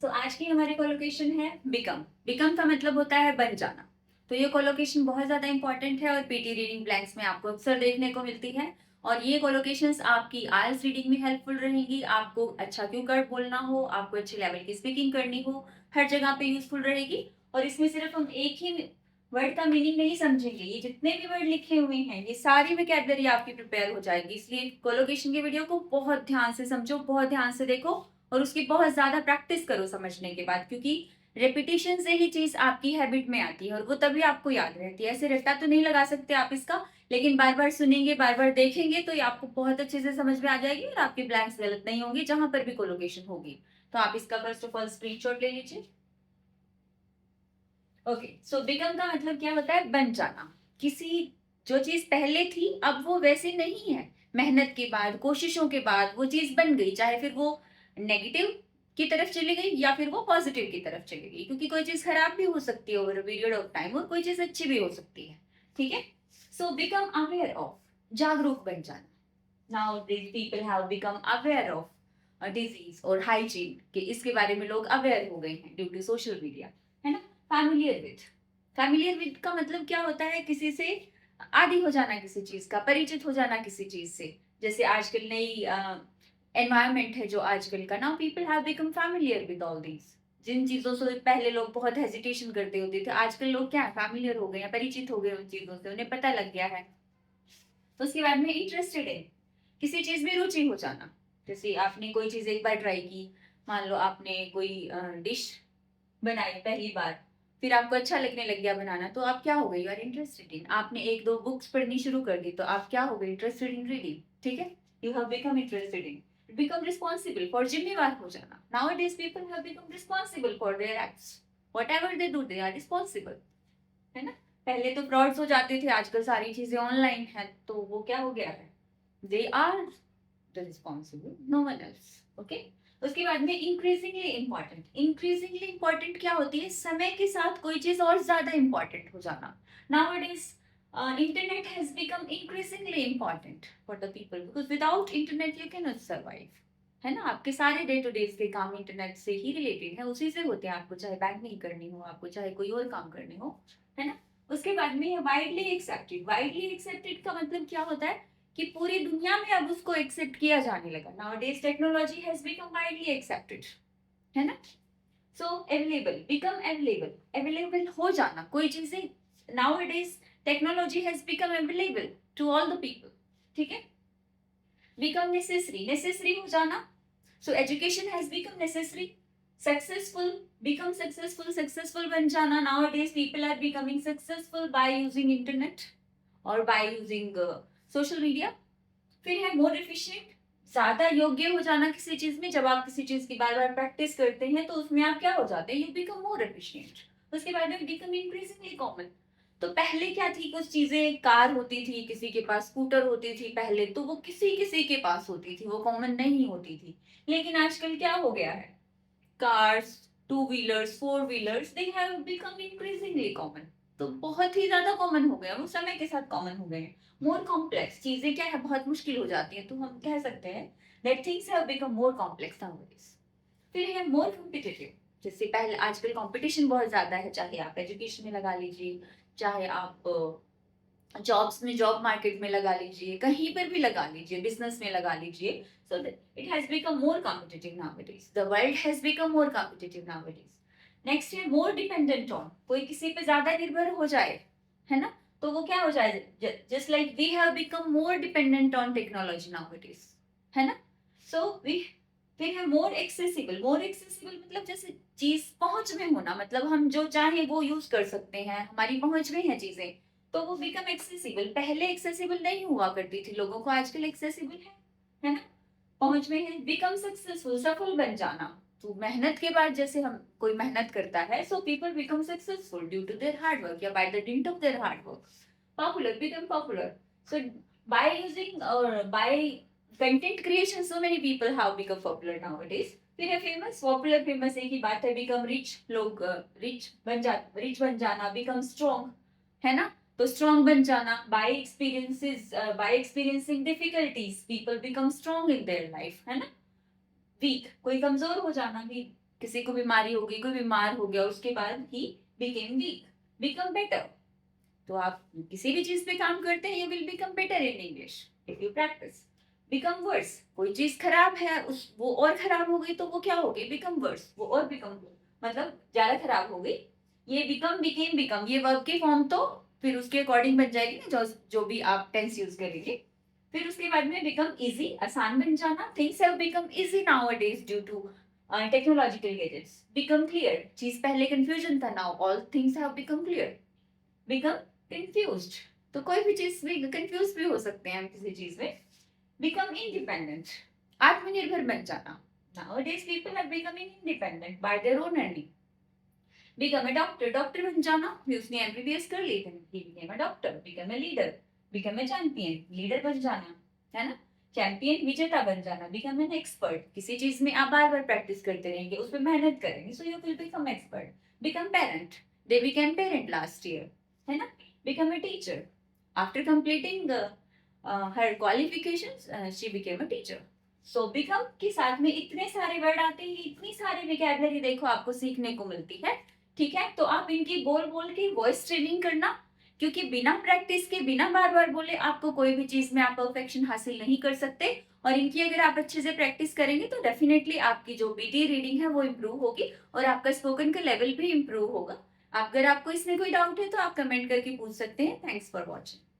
तो आज की हमारी कोलोकेशन है बिकम। बिकम का मतलब होता है बन जाना। तो ये कोलोकेशन बहुत ज्यादा इंपॉर्टेंट है और पीटी रीडिंग ब्लैंक्स में आपको अक्सर देखने को मिलती है। और ये कोलोकेशंस आपकी आइल्स रीडिंग में हेल्पफुल रहेंगी। आपको अच्छा क्यों कर बोलना हो, आपको अच्छे लेवल की स्पीकिंग करनी हो, हर जगह पे यूजफुल रहेगी। और इसमें सिर्फ हम एक ही वर्ड का मीनिंग नहीं समझेंगे, ये जितने भी वर्ड लिखे हुए हैं ये सारी वोकैबुलरी आपकी प्रिपेयर हो जाएगी। इसलिए कोलोकेशन की वीडियो को बहुत ध्यान से समझो, बहुत ध्यान से देखो और उसकी बहुत ज्यादा प्रैक्टिस करो समझने के बाद, क्योंकि रेपिटेशन से ही चीज आपकी हैबिट में आती है और वो तभी आपको याद रहती है। ऐसे रट्टा तो नहीं लगा सकते आप इसका, लेकिन बार बार सुनेंगे, बार बार देखेंगे तो ये आपको बहुत अच्छे से समझ में आ जाएगी और आपके ब्लैंक्स गलत नहीं होंगे जहां पर भी कोलोकेशन होगी। तो आप इसका फर्स्ट ऑफ ऑल स्क्रीनशॉट ले लीजिए। ओके, सो बिकम का मतलब क्या होता है? बन जाना। किसी जो चीज पहले थी अब वो वैसे नहीं है। मेहनत के बाद, कोशिशों के बाद वो चीज बन गई, चाहे फिर वो नेगेटिव की तरफ चली गई या फिर वो पॉजिटिव की तरफ चली गई, क्योंकि कोई चीज खराब भी हो सकती है over a period of time और कोई चीज अच्छी भी हो सकती है। ठीक है, सो बिकम अवेयर ऑफ, जागरूक बन जाना। Now these people have become aware of disease और हाइजीन के, इसके बारे में लोग अवेयर हो गए हैं ड्यू टू सोशल मीडिया, है ना। फैमिलियर विद, फैमिलियर विद का मतलब क्या होता है? किसी से आदी हो जाना, किसी चीज का परिचित हो जाना किसी चीज से। जैसे आजकल नई एनवायरमेंट है जो आजकल का, now people have become familiar with all these. जिन चीजों से पहले लोग बहुत हेजिटेशन करते होते थे, आजकल लोग क्या फैमिलियर हो गए हैं, परिचित हो गए उन चीजों से, उन्हें पता लग गया है। तो उसके बाद में इंटरेस्टेड है, किसी चीज में रुचि हो जाना। जैसे आपने कोई चीज एक बार ट्राई की, मान लो आपने कोई डिश बनाई पहली बार, फिर आपको अच्छा लगने लग गया बनाना, तो आप क्या हो गए? You are interested in. आपने एक दो बुक्स पढ़नी शुरू कर दी, तो आप क्या हो गए? Interested in reading. ठीक है, you have become interested in. Become responsible for, जिम्मेवार हो जाना। Now people have become responsible for their acts, whatever they do they are responsible, है ना। पहले तो फ्रॉड्स हो जाते थे, आजकल सारी चीजें ऑनलाइन है, तो वो क्या हो गया है? They are the responsible, no one else. Okay, उसके बाद में इंक्रीजिंगली इंपॉर्टेंट। इंक्रीजिंगली इंपॉर्टेंट क्या होती है? समय के साथ कोई चीज और ज्यादा इंपॉर्टेंट हो जाना। Nowadays internet has become increasingly important for the people, because without internet you can not survive, है ना। आपके सारे डे टू डे के काम इंटरनेट से ही रिलेटेड है, उसी से होते हैं। आपको चाहे बैंकिंग करनी हो, आपको चाहे कोई और काम करने हो, है ना। उसके बाद में वाइडली एक्सेप्टेड। वाइडली एक्सेप्टेड का मतलब क्या होता है? कि पूरी दुनिया में अब उसको एक्सेप्ट किया जाने लगा। Nowadays technology has become widely accepted, है ना। So available, become available, available हो जाना कोई चीजें। Nowadays technology has become available to all the people. ठीक है, बिकम नेसेसरी, नेसेसरी हो जाना। So education has become necessary. Successful, become successful, successful बन जाना। Nowadays people are becoming successful by using internet और बाय यूजिंग सोशल मीडिया। फिर है more efficient, ज्यादा योग्य हो जाना किसी चीज में। जब आप किसी चीज की बार बार प्रैक्टिस करते हैं तो उसमें आप क्या हो जाते हैं? You become more efficient. उसके बाद में बिकम इंक्रीजिंगली कॉमन। तो पहले क्या थी? कुछ चीजें, कार होती थी, किसी के पास स्कूटर होती थी पहले, तो वो किसी किसी के पास होती थी, वो कॉमन नहीं होती थी। लेकिन आजकल क्या हो गया है? Cars, two wheelers, four wheelers, they have become increasingly common. तो बहुत ही ज्यादा कॉमन हो गया, वो समय के साथ कॉमन हो गए हैं। मोर कॉम्प्लेक्स, चीजें क्या है? बहुत मुश्किल हो जाती हैं, तो हम कह सकते हैं that things have become more complex nowadays. फिर है मोर कॉम्पिटिटिव। जैसे पहले, आजकल कंपटीशन बहुत ज्यादा है, चाहे आप एजुकेशन में लगा लीजिए, चाहे आप जॉब्स में, जॉब मार्केट में लगा लीजिए, कहीं पर भी लगा लीजिए, बिजनेस में लगा लीजिए। So it has become more competitive nowadays, the world has become more competitive nowadays. Next है मोर डिपेंडेंट ऑन, कोई किसी पे ज्यादा निर्भर हो जाए, है ना, तो वो क्या हो जाए? Just like we have become more dependent on technology nowadays, है ना। सो वी, फिर है मोर एक्सेसिबल। मोर एक्सेसिबल मतलब जैसे चीज पहुंच में होना, मतलब हम जो चाहे वो यूज कर सकते हैं, हमारी पहुंच में है चीजें, तो वो बिकम एक्सेसिबल। पहले एक्सेसिबल नहीं हुआ करती थी लोगों को, आजकल एक्सेसिबल है ना, पहुंच में है। बिकम सक्सेसफुल, सफल बन जाना। तो मेहनत के बाद, जैसे हम कोई मेहनत करता है, so people become successful due to their hard work या by the dint of their hard work. Popular, become popular. So by using और by content creation, so many people have become popular nowadays. फिर है famous, popular famous एक ही बात है। Become rich, लोग rich बन जाना। बिकम स्ट्रॉन्ग, है ना, तो स्ट्रॉन्ग बन जाना। By experiences, by experiencing difficulties people become strong in their life, है ना। वीक, कोई कमजोर हो जाना, वीक किसी को बीमारी हो गई, कोई बीमार हो गया, उसके बाद he became week, become better. तो आप किसी भी चीज पे काम करते हैं, you will become better in English if you practice. Become verse, कोई चीज खराब है, उस वो और खराब हो गई तो वो क्या हो गई, बिकम वर्स, वो और बिकम, मतलब ज्यादा खराब हो गई। ये बिकम, बिकेम, बिकम, ये वर्ब की फॉर्म तो फिर उसके अकॉर्डिंग बन जाएगी ना, जो भी आप टेंस यूज करेंगे। फिर उसके बाद में बिकम इजी, आसान बन जाना। Things have become easy nowadays due to technological gadgets. Become clear, चीज पहले कंफ्यूजन था, now all things have become clear. Become confused, तो कोई भी चीज में कंफ्यूज भी हो सकते हैं हम किसी चीज में। बिकम इंडिपेंडेंट, आत्मनिर्भर बन जाना। Nowadays people are becoming independent by their own earning. Become a doctor, doctor बन जाना, भी उसने एमबीबीएस कर ली, he became a doctor. Become a leader, become a champion, leader बन जाना, है ना। चैंपियन, विजेता बन जाना। बिकम एन एक्सपर्ट, किसी चीज में आप बार बार प्रैक्टिस करते रहेंगे, उस पर मेहनत करेंगे, so you will become expert. Become parent, they became parent last year, है ना। Become a teacher, after completing her qualification she became a teacher. So become के साथ में इतने सारे वर्ड आते हैं, इतनी सारी विकेबलरी देखो आपको सीखने को मिलती है। ठीक है, तो आप इनकी बोल बोल के वॉइस ट्रेनिंग करना, क्योंकि बिना प्रैक्टिस के, बिना बार बार बोले आपको कोई भी चीज में आप परफेक्शन हासिल नहीं कर सकते। और इनकी अगर आप अच्छे से प्रैक्टिस करेंगे तो डेफिनेटली आपकी जो बीटी रीडिंग है वो इम्प्रूव होगी, और आपका स्पोकन का लेवल भी इम्प्रूव होगा। अगर आपको इसमें कोई डाउट है तो आप कमेंट करके पूछ सकते हैं। Thanks for watching.